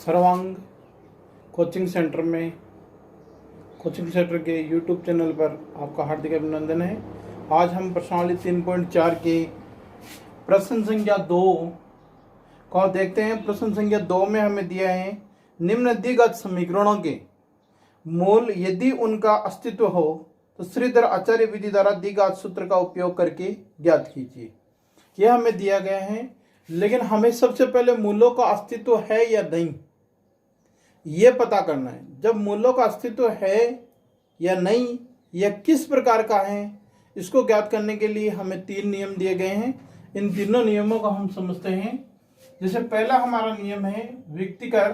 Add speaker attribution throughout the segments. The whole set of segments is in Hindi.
Speaker 1: सर्वांग कोचिंग सेंटर के यूट्यूब चैनल पर आपका हार्दिक अभिनंदन है। आज हम प्रश्नावली 3.4 के प्रश्न संख्या 2 को देखते हैं। प्रश्न संख्या 2 में हमें दिया है निम्न द्विघात समीकरणों के मूल यदि उनका अस्तित्व हो तो श्रीधर आचार्य विधि द्वारा द्विघात सूत्र का उपयोग करके ज्ञात कीजिए। यह हमें दिया गया है, लेकिन हमें सबसे पहले मूलों का अस्तित्व है या नहीं ये पता करना है। जब मूलों का अस्तित्व है या नहीं, यह किस प्रकार का है, इसको ज्ञात करने के लिए हमें 3 नियम दिए गए हैं। इन तीनों नियमों को हम समझते हैं। जैसे पहला हमारा नियम है विकर्ण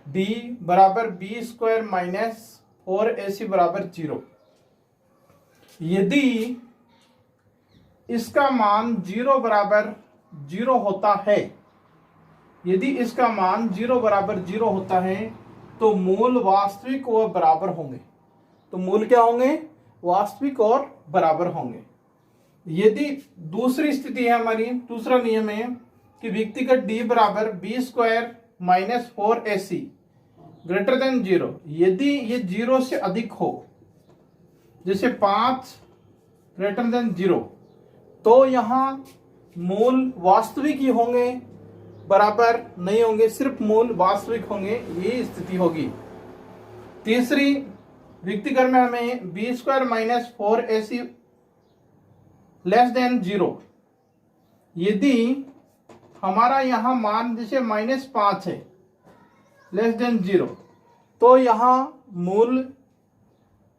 Speaker 1: d बराबर बी स्क्वायर माइनस 4ac बराबर 0। यदि इसका मान 0 बराबर 0 होता है, यदि इसका मान 0 बराबर 0 होता है तो मूल वास्तविक और बराबर होंगे। तो मूल क्या होंगे? वास्तविक और बराबर होंगे। यदि दूसरी स्थिति है हमारी, दूसरा नियम है कि विकर्ण d बराबर B square minus 4ac greater than 0। यदि ये 0 से अधिक हो, जैसे 5 ग्रेटर देन 0, तो यहां मूल वास्तविक ही होंगे, बराबर नहीं होंगे, सिर्फ मूल वास्तविक होंगे। ये स्थिति होगी। तीसरी विकर्ण में हमें B square minus 4ac less than 0। यदि हमारा यहां मान जैसे -5 है लेस देन 0, तो यहां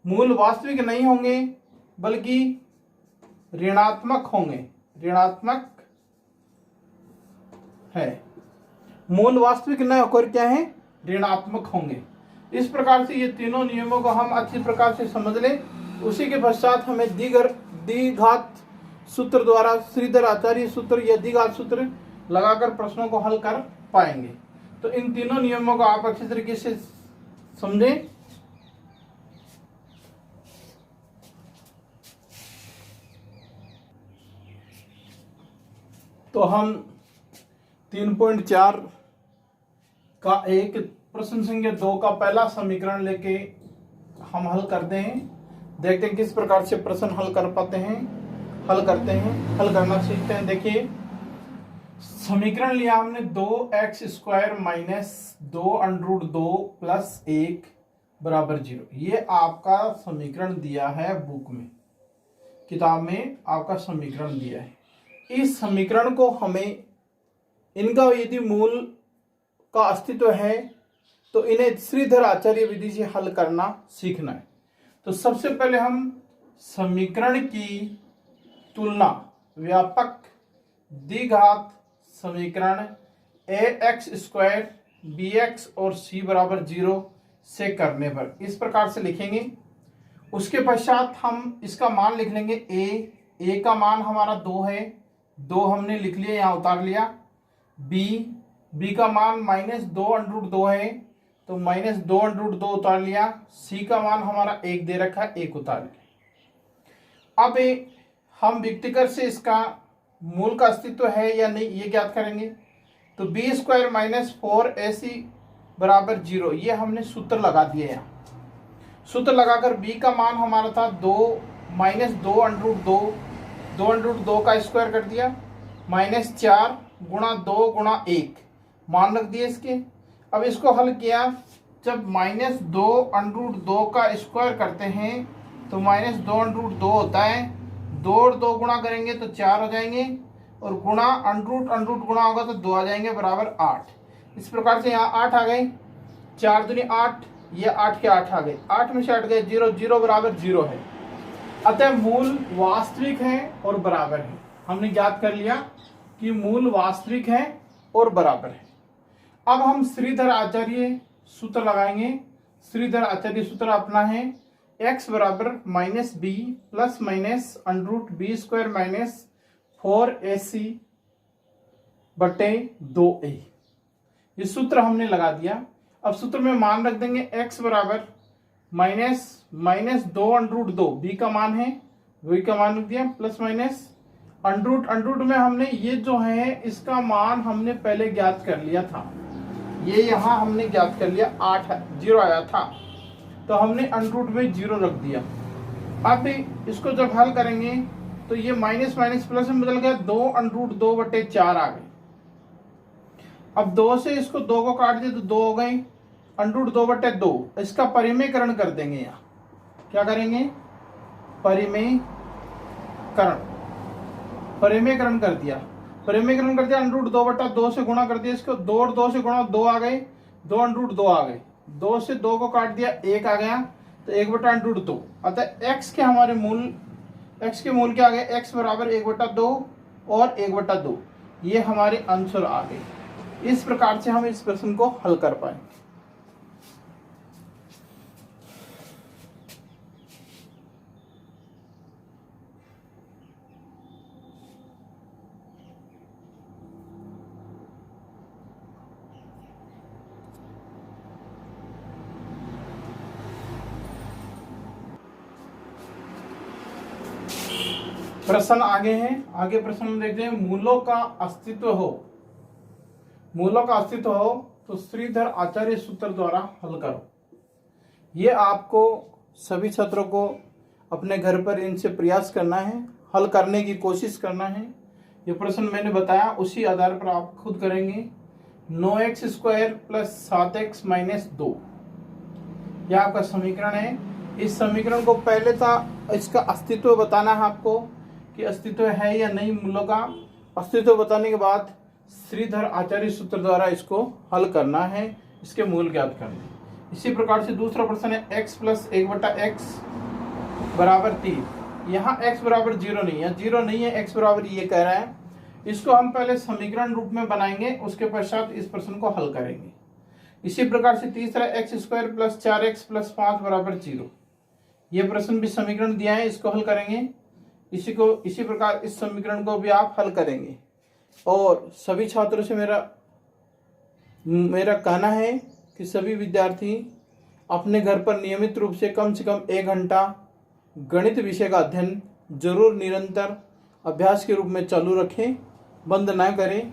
Speaker 1: मूल वास्तविक नहीं होंगे बल्कि ऋणात्मक होंगे। ऋणात्मक है, मूल वास्तविक न होकर क्या है? ऋणात्मक होंगे। इस प्रकार से ये तीनों नियमों को हम अच्छी प्रकार से समझ लें। उसी के पश्चात हमें द्विघात सूत्र द्वारा श्रीधर आचार्य सूत्र या द्विघात सूत्र लगाकर प्रश्नों को हल कर पाएंगे। तो इन तीनों नियमों को आप अच्छी तरीके से समझें। तो हम 3.4 का एक प्रश्न संख्या 2 का पहला समीकरण लेके हम हल करते हैं। देखते हैं किस प्रकार से प्रश्न हल कर पाते हैं, हल करना सीखते हैं। देखिए, समीकरण लिया हमने 2x स्क्वायर माइनस 2√2 प्लस 1 बराबर 0। ये आपका समीकरण दिया है बुक में, किताब में आपका समीकरण दिया है। इस समीकरण को हमें इनका यदि मूल का अस्तित्व है तो इन्हें श्रीधर आचार्य विधि से हल करना सीखना है। तो सबसे पहले हम समीकरण की तुलना व्यापक द्विघात समीकरण ax स्क्वायर bx और c बराबर 0 से करने पर इस प्रकार से लिखेंगे। उसके पश्चात हम इसका मान लिख लेंगे। a का मान हमारा 2 है, 2 हमने लिख लिया, यहाँ उतार लिया। b का मान -2√2 है, तो -2√2 उतार लिया। c का मान हमारा 1 दे रखा है, 1 उतार लिया। अब हम विकर्ण से इसका मूल का अस्तित्व है या नहीं ये ज्ञात करेंगे। तो बी स्क्वायर माइनस 4ac बराबर 0 ये हमने सूत्र लगा दिया। यहाँ सूत्र लगाकर b का मान हमारा था 2 -2√2 का स्क्वायर कर दिया, -4 गुणा 2 गुणा 1 मान रख दिए इसके। अब इसको हल किया, जब -2√2 का स्क्वायर करते हैं तो -2√2 होता है, 2 और 2 गुणा करेंगे तो 4 हो जाएंगे, और गुणा √√, गुणा होगा तो 2 आ जाएंगे, बराबर 8। इस प्रकार से यहाँ 8 आ गए, 4 दूनी 8, ये 8 के 8 आ गए, 8 में से 8 गए 0, 0 बराबर 0 है। अतः मूल वास्तविक है और बराबर है। हमने ज्ञात कर लिया कि मूल वास्तविक है और बराबर है। अब हम श्रीधर आचार्य सूत्र लगाएंगे। श्रीधर आचार्य सूत्र अपना है x बराबर -b plus minus √b square minus 4ac बटे 2a। ये सूत्र हमने लगा दिया। अब सूत्र में मान रख देंगे x बराबर -2√2, b का मान है, v का मान रख दिया, प्लस माइनस अंडरूट में हमने ये जो है इसका मान हमने पहले ज्ञात कर लिया था। ये यहाँ हमने ज्ञात कर लिया 8 0 आया था, तो हमने अंडर में 0 रख दिया। अब इसको जब हल करेंगे तो ये माइनस माइनस प्लस में बदल गया, 2 अंडर 2/4 आ गए। अब 2 से इसको 2 को काट दिया तो 2 हो गए, अंडर 2/2। इसका परिमेयकरण कर देंगे। यहाँ क्या करेंगे, परिमेयकरण कर दिया। अंडर 2/2 से गुणा कर दिया, इसको 2 और 2 से गुणा, 2 आ गए, 2 अंडर 2 आ गए, 2 से 2 को काट दिया, 1 आ गया, तो 1/√2। अतः x के मूल क्या आ गए, x बराबर 1/2 और 1/2। ये हमारे आंसर आ गए। इस प्रकार से हम इस प्रश्न को हल कर पाए। प्रश्न आगे हैं। आगे प्रश्न में देखते हैं, मूलों का अस्तित्व हो तो श्रीधर आचार्य सूत्र द्वारा हल करो। ये आपको सभी छात्रों को अपने घर पर इनसे प्रयास करना है, हल करने की कोशिश करना है। ये प्रश्न मैंने बताया उसी आधार पर आप खुद करेंगे। 9x² + 7x - 2 यह आपका समीकरण है। इस समीकरण को पहले था इसका अस्तित्व बताना है आपको कि अस्तित्व है या नहीं। मूलों का अस्तित्व बताने के बाद श्रीधर आचार्य सूत्र द्वारा इसको हल करना है, इसके मूल ज्ञात करने। इसी प्रकार से दूसरा प्रश्न है, x + 1/x = 3। यहाँ x बराबर 0 नहीं है, 0 नहीं है, x बराबर ये कह रहा है। इसको हम पहले समीकरण रूप में बनाएंगे, उसके पश्चात इस प्रश्न को हल करेंगे। इसी प्रकार से तीसरा, x² + 4x + 5 = 0। ये प्रश्न भी समीकरण दिया है, इसको हल करेंगे। इसी प्रकार इस समीकरण को भी आप हल करेंगे। और सभी छात्रों से मेरा कहना है कि सभी विद्यार्थी अपने घर पर नियमित रूप से कम 1 घंटा गणित विषय का अध्ययन जरूर निरंतर अभ्यास के रूप में चालू रखें, बंद ना करें।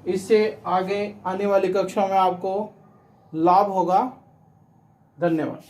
Speaker 1: इससे आगे आने वाली कक्षा में आपको लाभ होगा। धन्यवाद।